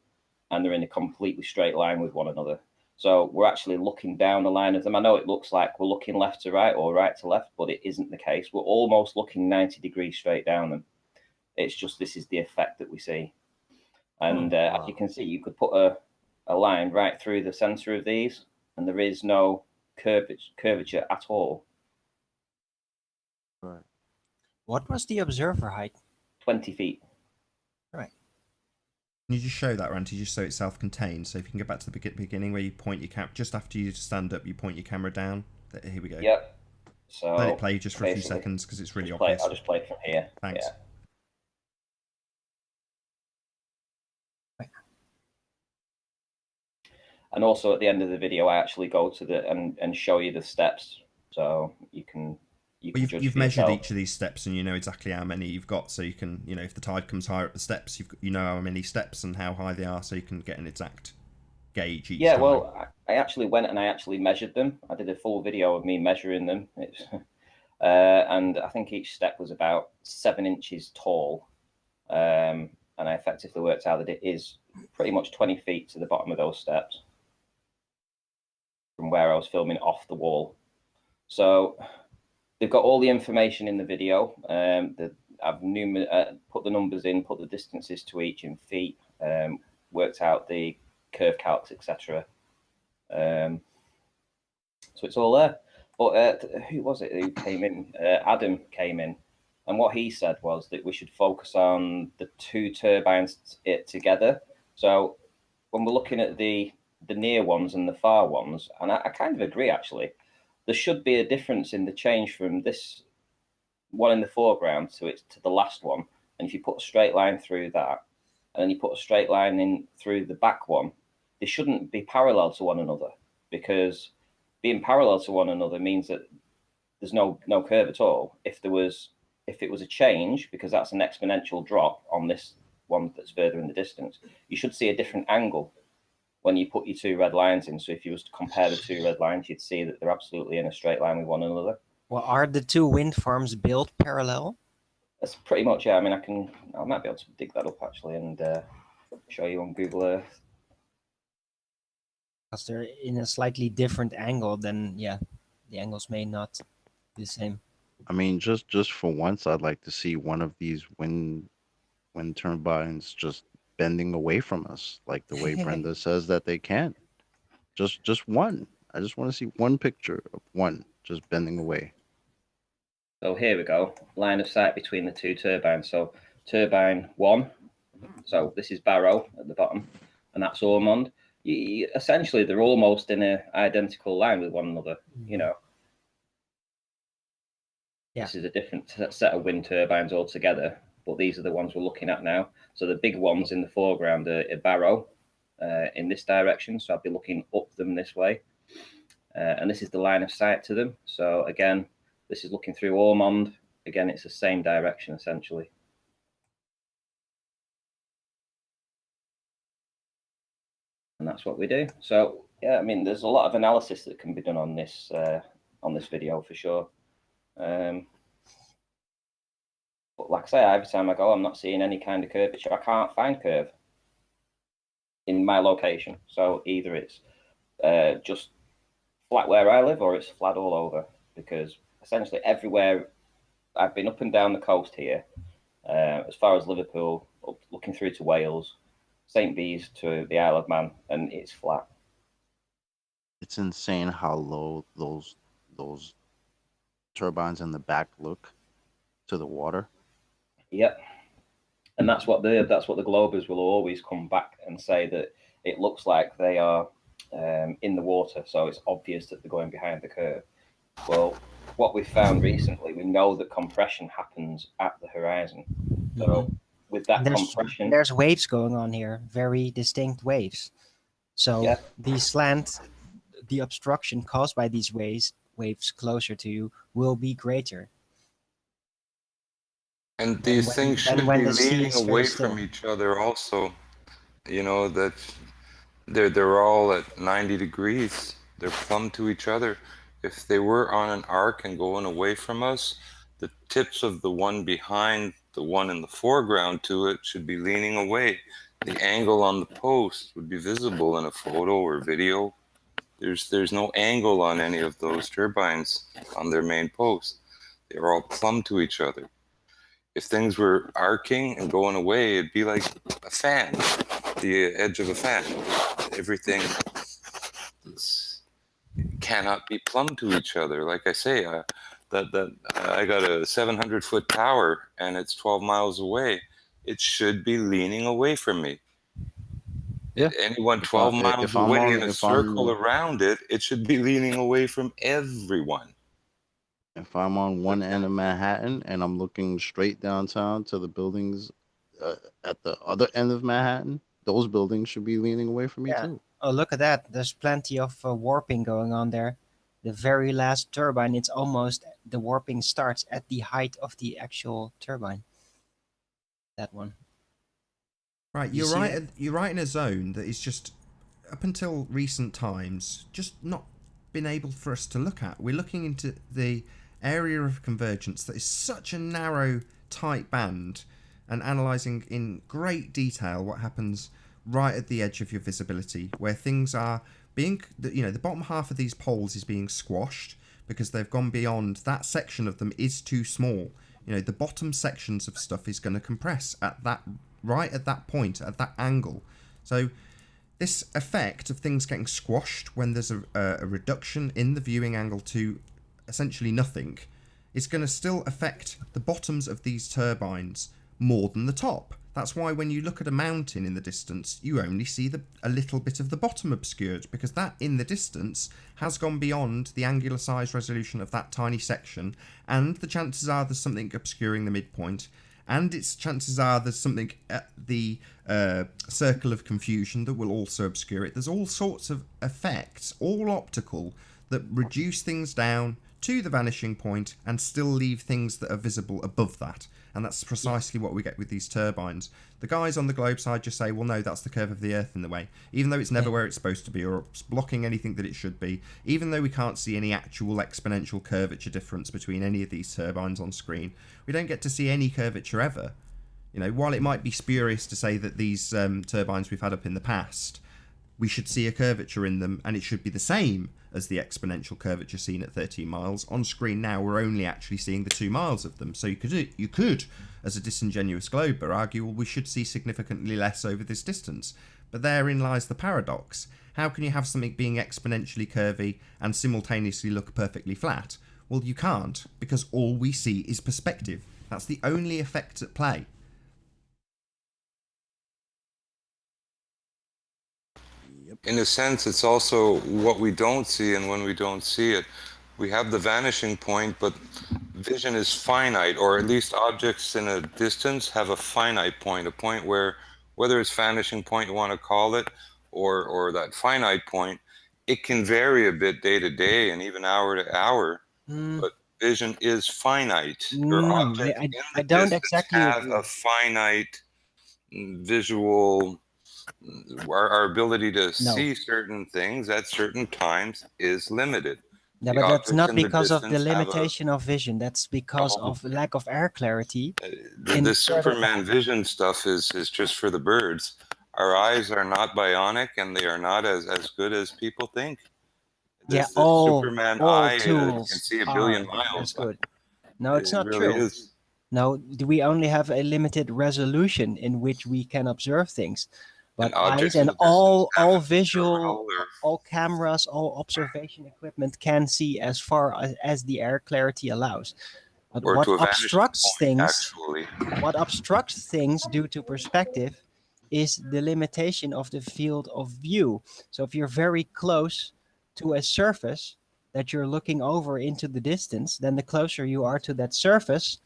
and they're in a completely straight line with one another. So we're actually looking down the line of them. I know it looks like we're looking left to right or right to left, but it isn't the case. We're almost looking 90 degrees straight down them. It's just this is the effect that we see. And as you can see, you could put a line right through the center of these, and there is no curvature at all. Right. What was the observer height? 20 feet. Right. Can you just show that, Ranty, just so it's self-contained? So if you can go back to the beginning where you point your camera, just after you stand up, you point your camera down. Here we go. Yep. So let it play just for a few seconds, because it's really obvious. I'll just play it from here. Thanks. Yeah. And also at the end of the video, I actually go to the and show you the steps, so you can Well, judge you've for measured yourself. each of these steps, and you know exactly how many you've got, so you can, you know, if the tide comes higher up the steps, you know how many steps and how high they are, so you can get an exact gauge each Yeah, time. well, I actually went and I actually measured them. I did a full video of me measuring them. It's, and I think each step was about 7 inches tall. And I effectively worked out that it is pretty much 20 feet to the bottom of those steps from where I was filming off the wall. So they've got all the information in the video. I've put the numbers in, put the distances to each in feet, worked out the curve calcs, etc. So it's all there. But who was it who came in? Adam came in, and what he said was that we should focus on the two turbines together. So when we're looking at the near ones and the far ones, and I kind of agree actually, there should be a difference in the change from this one in the foreground to the last one. And if you put a straight line through that, and then you put a straight line in through the back one, they shouldn't be parallel to one another, because being parallel to one another means that there's no curve at all. If it was a change, because that's an exponential drop on this one that's further in the distance, you should see a different angle when you put your two red lines in. So if you was to compare the two red lines, you'd see that they're absolutely in a straight line with one another. Well, are the two wind farms built parallel? That's pretty much, yeah. I mean, I might be able to dig that up actually and show you on Google Earth. Because they're in a slightly different angle, then yeah, the angles may not be the same. I mean, just for once, I'd like to see one of these wind turbines just bending away from us, like the way Brenda says that they can. Just one. I just want to see one picture of one just bending away. So here we go, line of sight between the two turbines. So turbine 1, so this is Barrow at the bottom, and that's Ormond. Essentially, they're almost in an identical line with one another, you know. Yeah. This is a different set of wind turbines altogether, but these are the ones we're looking at now. So the big ones in the foreground are Barrow in this direction, so I'll be looking up them this way. And this is the line of sight to them. So again, this is looking through Ormond. Again, it's the same direction essentially. And that's what we do. So yeah, I mean, there's a lot of analysis that can be done on this video for sure. But like I say, every time I go, I'm not seeing any kind of curvature. I can't find curve in my location. So either it's just flat where I live, or it's flat all over, because essentially everywhere I've been up and down the coast here, as far as Liverpool, up, looking through to Wales, St. Bees to the Isle of Man, and it's flat. It's insane how low those turbines in the back look to the water. Yep. And that's what the Globers will always come back and say, that it looks like they are in the water, so it's obvious that they're going behind the curve. Well, what we've found recently, we know that compression happens at the horizon. So with that compression, there's waves going on here, very distinct waves. So yeah, the slant, the obstruction caused by these waves closer to you will be greater. And these things should be leaning away from each other also. You know, that they're all at 90 degrees. They're plumb to each other. If they were on an arc and going away from us, the tips of the one behind the one in the foreground to it should be leaning away. The angle on the post would be visible in a photo or video. There's no angle on any of those turbines on their main post. They're all plumb to each other. If things were arcing and going away, it'd be like a fan, the edge of a fan. Everything cannot be plumb to each other. Like I say, that I got a 700-foot tower and it's 12 miles away. It should be leaning away from me. Yeah. Anyone 12 miles away in a circle around it, it should be leaning away from everyone. If I'm on one end of Manhattan and I'm looking straight downtown to the buildings at the other end of Manhattan, those buildings should be leaning away from me too. Oh, look at that. There's plenty of warping going on there. The very last turbine, it's almost, the warping starts at the height of the actual turbine. That one. Right, You you're see right. that? You're right in a zone that is just, up until recent times, just not been able for us to look at. We're looking into the area of convergence that is such a narrow, tight band, and analysing in great detail what happens right at the edge of your visibility, where things are being, the bottom half of these poles is being squashed because they've gone beyond, that section of them is too small. The bottom sections of stuff is going to compress at that, right at that point, at that angle. So this effect of things getting squashed when there's a reduction in the viewing angle to essentially nothing is going to still affect the bottoms of these turbines more than the top. That's why when you look at a mountain in the distance, you only see a little bit of the bottom obscured, because that in the distance has gone beyond the angular size resolution of that tiny section, and the chances are there's something obscuring the midpoint, and its chances are there's something at the circle of confusion that will also obscure it. There's all sorts of effects, all optical, that reduce things down to the vanishing point and still leave things that are visible above that. And that's precisely what we get with these turbines. The guys on the globe side just say, well, no, that's the curve of the Earth in the way, even though it's never where it's supposed to be, or it's blocking anything that it should be, even though we can't see any actual exponential curvature difference between any of these turbines on screen. We don't get to see any curvature ever. While it might be spurious to say that these turbines we've had up in the past, we should see a curvature in them, and it should be the same as the exponential curvature seen at 13 miles. On screen now, we're only actually seeing the 2 miles of them. So you could, as a disingenuous glober, argue, well, we should see significantly less over this distance. But therein lies the paradox. How can you have something being exponentially curvy and simultaneously look perfectly flat? Well, you can't, because all we see is perspective. That's the only effect at play. In a sense, it's also what we don't see, and when we don't see it, we have the vanishing point, but vision is finite, or at least objects in a distance have a finite point, a point where, whether it's vanishing point you want to call it, or that finite point, it can vary a bit day to day and even hour to hour, but vision is finite. Your No, objects in I the don't distance exactly have agree. a finite visual, our ability to see certain things at certain times is limited. Yeah, The but that's objects not in the because of the distance have a limitation of vision. That's because of lack of air clarity. the Superman vision stuff is just for the birds. Our eyes are not bionic, and they are not as good as people think. Yeah, This all Superman eye can tools see a are billion miles. as good. No, it's It not really true. is. No, we only have a limited resolution in which we can observe things. But And eyes objects in and the distance have all a visual, color. all cameras, all observation equipment can see as far as the air clarity allows. But Or what to a vanishing obstructs point, things, actually. what obstructs things due to perspective is the limitation of the field of view. So if you're very close to a surface that you're looking over into the distance, then the closer you are to that surface,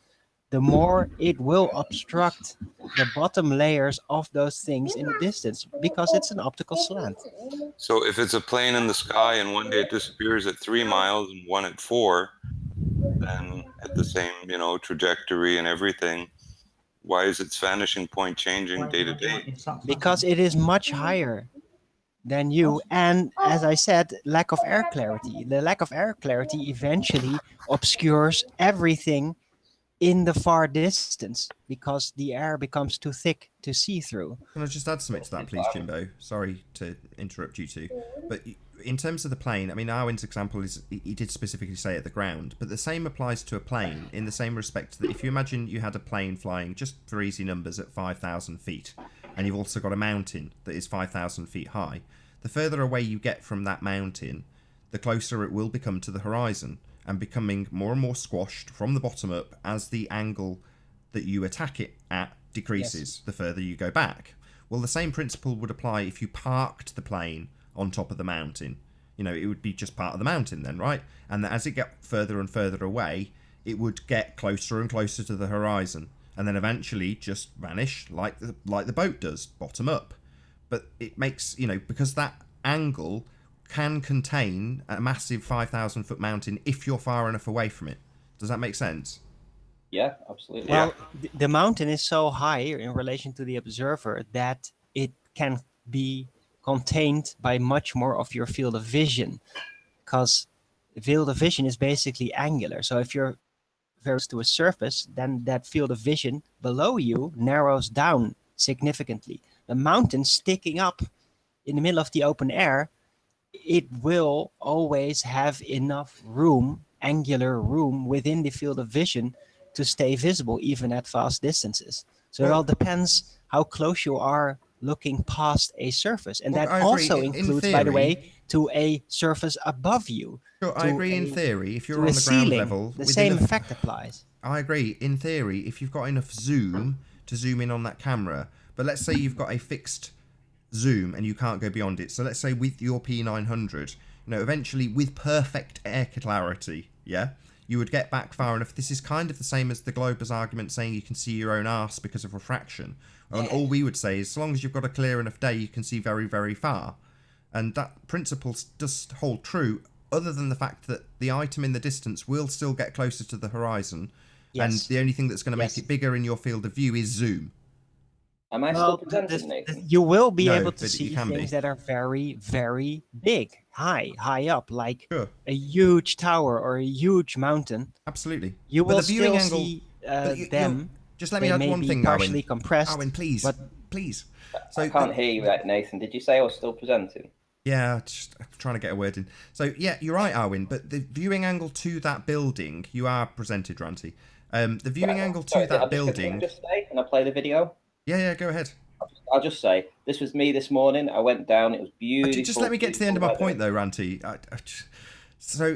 the more it will obstruct the bottom layers of those things in the distance, because it's an optical slant. So if it's a plane in the sky and one day it disappears at 3 miles and one at 4, then at the same, trajectory and everything, why is its vanishing point changing day to day? Because it is much higher than you, and as I said, lack of air clarity. The lack of air clarity eventually obscures everything in the far distance because the air becomes too thick to see through. Can I just add something to that, please, Jimbo? Sorry to interrupt you two. But in terms of the plane, I mean, Arwen's example is, he did specifically say at the ground, but the same applies to a plane in the same respect that if you imagine you had a plane flying, just for easy numbers, at 5,000 feet, and you've also got a mountain that is 5,000 feet high, the further away you get from that mountain, the closer it will become to the horizon, and becoming more and more squashed from the bottom up as the angle that you attack it at decreases the further you go back. Well, the same principle would apply if you parked the plane on top of the mountain. It would be just part of the mountain then, right? And as it got further and further away, it would get closer and closer to the horizon, and then eventually just vanish like the boat does, bottom up. But it makes, because that angle can contain a massive 5,000 foot mountain if you're far enough away from it. Does that make sense? Yeah, absolutely. Well, the mountain is so high in relation to the observer that it can be contained by much more of your field of vision, because the field of vision is basically angular. So if you're very close to a surface, then that field of vision below you narrows down significantly. The mountain sticking up in the middle of the open air, it will always have enough room, angular room, within the field of vision to stay visible even at vast distances. So it all depends how close you are looking past a surface. And Well, that I agree. also In includes, by the theory- way, to a surface above you. Sure, I agree in theory. If to you're a on the ground ceiling, level, the with same enough, effect applies. I agree. In theory, if you've got enough zoom to zoom in on that camera, but let's say you've got a fixed zoom and you can't go beyond it. So let's say with your P900, eventually with perfect air clarity, yeah, you would get back far enough. This is kind of the same as the Glober's argument saying you can see your own arse because of refraction. And all we would say is, as long as you've got a clear enough day, you can see very, very far. And that principle does hold true, other than the fact that the item in the distance will still get closer to the horizon. Yes. And the only thing that's going to make it bigger in your field of view is zoom. Am I still presenting, Nathan? You will be No, able to but see you can things be. that are very, very big, high up, like a huge tower or a huge mountain. Absolutely. You But will the viewing still angle, see them. Just let me They add may one be thing, partially Arwen. compressed. Arwen, please, but please. So I can't hear you right, Nathan. Did you say I was still presenting? Yeah, just trying to get a word in. So yeah, you're right, Arwen. But the viewing angle to that building, you are presented, Ranty. The viewing angle to that building. Can I just say, can I play the video? Yeah, go ahead. I'll just say, this was me this morning. I went down. It was beautiful. Just let me get to the end of my point, though, Ranty. So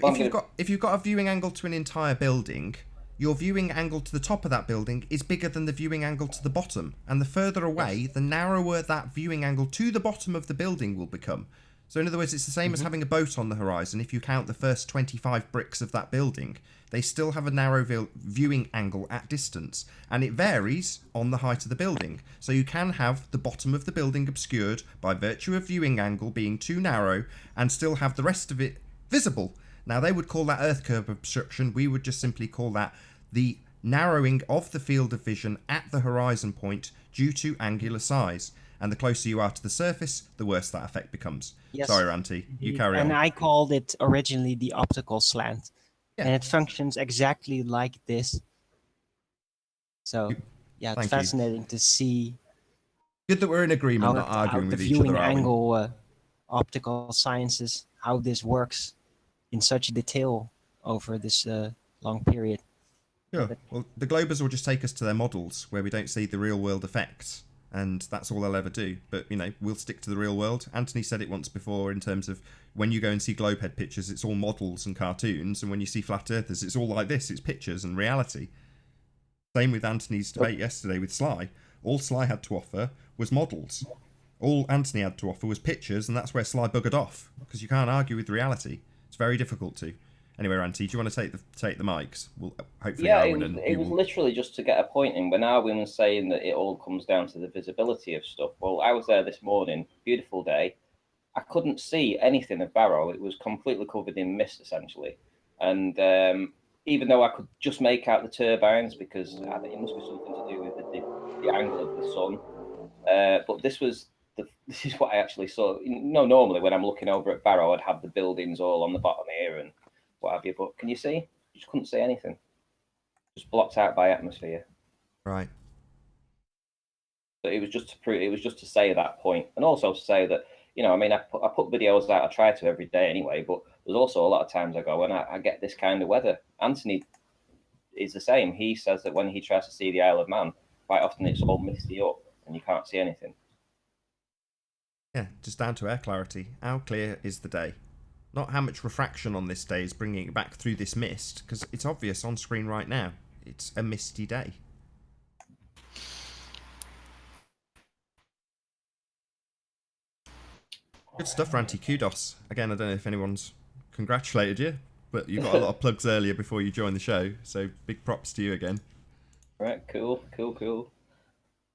if you've got a viewing angle to an entire building, your viewing angle to the top of that building is bigger than the viewing angle to the bottom, and the further away, the narrower that viewing angle to the bottom of the building will become. So in other words, it's the same as having a boat on the horizon. If you count the first 25 bricks of that building, they still have a narrow viewing angle at distance, and it varies on the height of the building. So you can have the bottom of the building obscured by virtue of viewing angle being too narrow, and still have the rest of it visible. Now, they would call that earth curve obstruction. We would just simply call that the narrowing of the field of vision at the horizon point due to angular size. And the closer you are to the surface, the worse that effect becomes. Yes, Sorry, Ranty, you carry on. And I called it originally the optical slant. Yeah. And it functions exactly like this. So, yeah, it's Thank you. fascinating to see. Good that we're in agreement, not arguing with each other, viewing are we? angle, optical sciences, how this works in such detail over this long period. Sure. Well, the Globers will just take us to their models where we don't see the real world effects, and that's all they'll ever do. But, we'll stick to the real world. Anthony said it once before in terms of when you go and see Globehead pictures, it's all models and cartoons, and when you see Flat Earthers, it's all like this, it's pictures and reality. Same with Anthony's debate yesterday with Sly. All Sly had to offer was models. All Anthony had to offer was pictures, and that's where Sly buggered off, because you can't argue with reality. It's very difficult to. Anyway, Ranty, do you want to take the mics? Well, hopefully, Yeah, Arwen it was literally just to get a point in. When Arwen was saying that it all comes down to the visibility of stuff. Well, I was there this morning, beautiful day. I couldn't see anything of Barrow. It was completely covered in mist, essentially. And even though I could just make out the turbines, because I think it must be something to do with the angle of the sun. But this is what I actually saw. Normally when I'm looking over at Barrow, I'd have the buildings all on the bottom here and what have you. But can you see? You just couldn't see anything. Just blocked out by atmosphere. Right. So it was just to prove. It was just to say that point, and also to say that I put videos out. I try to every day anyway. But there's also a lot of times I go and I get this kind of weather. Anthony is the same. He says that when he tries to see the Isle of Man, quite often it's all misty up and you can't see anything. Yeah, just down to air clarity. How clear is the day? Not how much refraction on this day is bringing it back through this mist, because it's obvious on screen right now. It's a misty day. Good stuff, Ranty. Kudos. Again, I don't know if anyone's congratulated you, but you got a lot of plugs earlier before you joined the show, so big props to you again. Right, cool.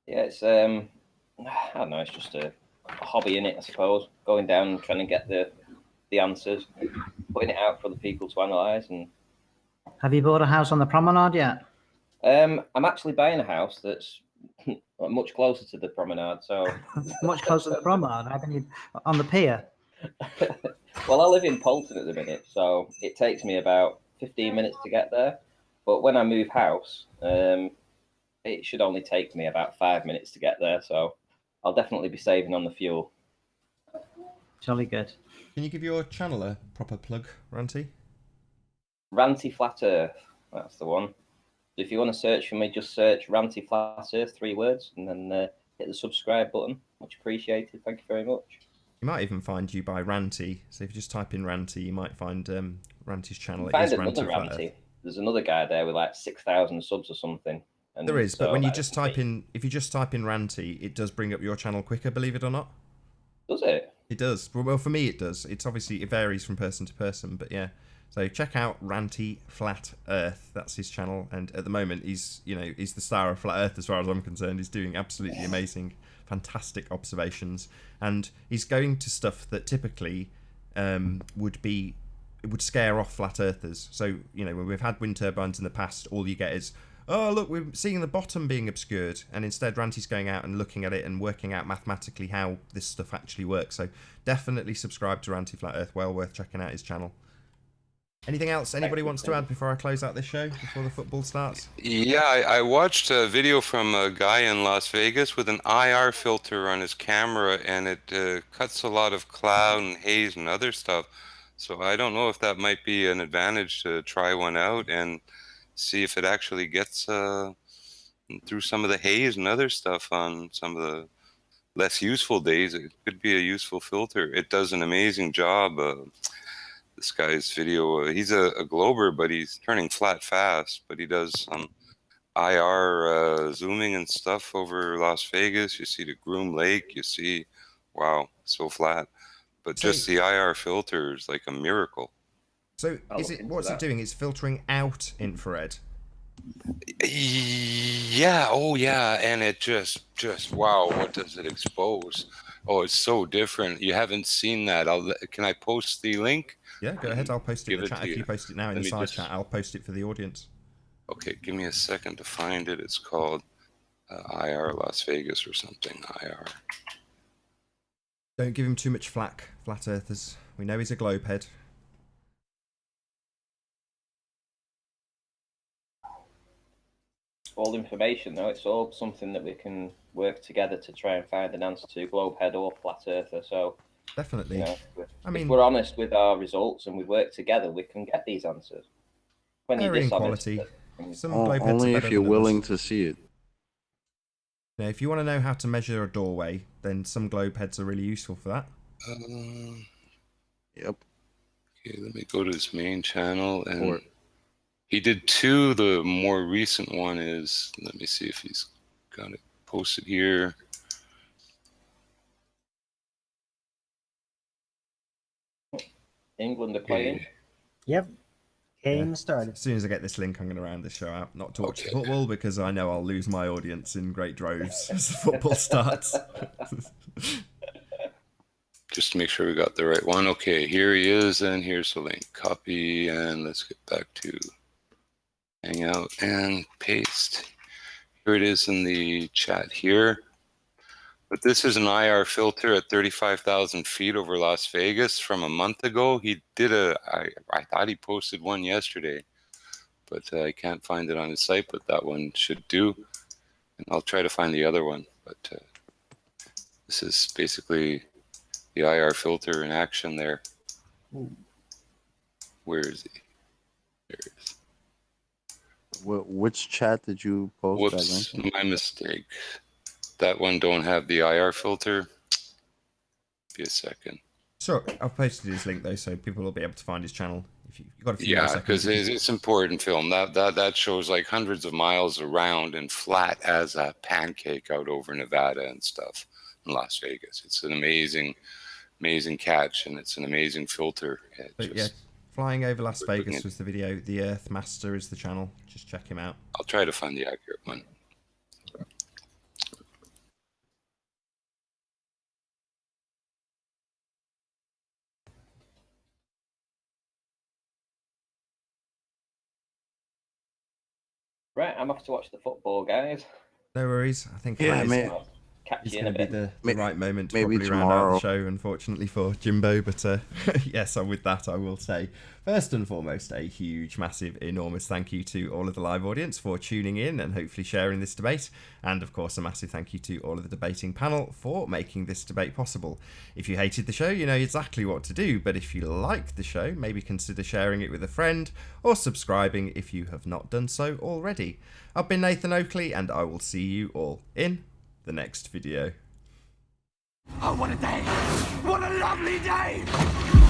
Yeah, it's I don't know. It's just a hobby in it, I suppose. Going down and trying to get the answers, putting it out for the people to analyse. And have you bought a house on the promenade yet? I'm actually buying a house that's much closer to the promenade. So much closer to the promenade. How can you on the pier? Well, I live in Polton at the minute, so it takes me about 15 minutes to get there. But when I move house, it should only take me about 5 minutes to get there. So I'll definitely be saving on the fuel. Jolly good. Can you give your channel a proper plug, Ranty? Ranty Flat Earth, that's the one. If you want to search for me, just search Ranty Flat Earth, 3 words, and then hit the subscribe button. Much appreciated. Thank you very much. You might even find you by Ranty. So if you just type in Ranty, you might find Ranty's channel. Find it is another Ranty. There's another guy there with like 6,000 subs or something. And there is, so but when you just type in, if you just type in Ranty, it does bring up your channel quicker, believe it or not. Does it? It does. Well, for me it does. It's obviously, it varies from person to person, but yeah. So check out Ranty Flat Earth. That's his channel, and at the moment he's the star of Flat Earth as far as I'm concerned. He's doing absolutely amazing, fantastic observations, and he's going to stuff that typically would scare off flat earthers. So when we've had wind turbines in the past, all you get is, oh look, we're seeing the bottom being obscured, and instead Ranty's going out and looking at it and working out mathematically how this stuff actually works. So definitely subscribe to Ranty Flat Earth. Well worth checking out his channel. Anything else anybody wants to add before I close out this show, before the football starts? Yeah, I watched a video from a guy in Las Vegas with an IR filter on his camera, and it cuts a lot of cloud and haze and other stuff. So I don't know if that might be an advantage to try one out and see if it actually gets through some of the haze and other stuff on some of the less useful days. It could be a useful filter. It does an amazing job. This guy's video, he's a glober, but he's turning flat fast, but he does some IR zooming and stuff over Las Vegas. You see the Groom Lake, you see, wow, so flat. But just the IR filter is like a miracle. So what's it doing? It's filtering out infrared. Yeah, oh yeah, and it just wow, what does it expose? Oh, it's so different. You haven't seen that. Can I post the link? Yeah, go ahead. I'll post it in the chat. To If you post it now in the side chat, I'll post it for the audience. Okay, give me a second to find it. It's called IR Las Vegas or something. IR. Don't give him too much flack, flat earthers. We know he's a globe head. All information, though, it's all something that we can work together to try and find an answer to, globe head or flat earther. So definitely, if we're honest with our results and we work together, we can get these answers. When you're dishonest, only if you're willing to see it. Now, if you want to know how to measure a doorway, then some globe heads are really useful for that. Yep. Okay, let me go to his main channel, and he did 2. The more recent one is, let me see if he's got it posted here. England are playing. Yep. Game started. As soon as I get this link, I'm going to round this show out. Not to watch football, because I know I'll lose my audience in great droves as the football starts. Just to make sure we got the right one. Okay, here he is, and here's the link. Copy, and let's get back to Hangout and paste. Here it is in the chat here. But this is an IR filter at 35,000 feet over Las Vegas from a month ago. He did I thought he posted one yesterday, but I can't find it on his site, but that one should do. And I'll try to find the other one. But this is basically the IR filter in action there. Ooh. Where is he? There he is. Which chat did you post? Whoops, that link? my mistake. That one don't have the IR filter. Be a second. Sure, I've posted his link though, so people will be able to find his channel. If you've got a few more Yeah, seconds. because it's important film. That shows like hundreds of miles around and flat as a pancake out over Nevada and stuff in Las Vegas. It's an amazing catch, and it's an amazing filter. But yeah, flying over Las Vegas was the video. The Earth Master is the channel. Just check him out. I'll try to find the accurate one. Right, I'm off to watch the football, guys. No worries. I think Yeah, that is, man. I'll catch it's you in going a to be bit. the right moment to maybe probably round out the tomorrow. show, unfortunately for Jimbo. But yes, and with that, I will say, first and foremost, a huge, massive, enormous thank you to all of the live audience for tuning in and hopefully sharing this debate. And of course, a massive thank you to all of the debating panel for making this debate possible. If you hated the show, you know exactly what to do. But if you like the show, maybe consider sharing it with a friend or subscribing if you have not done so already. I've been Nathan Oakley, and I will see you all in the next video. Oh, what a day! What a lovely day!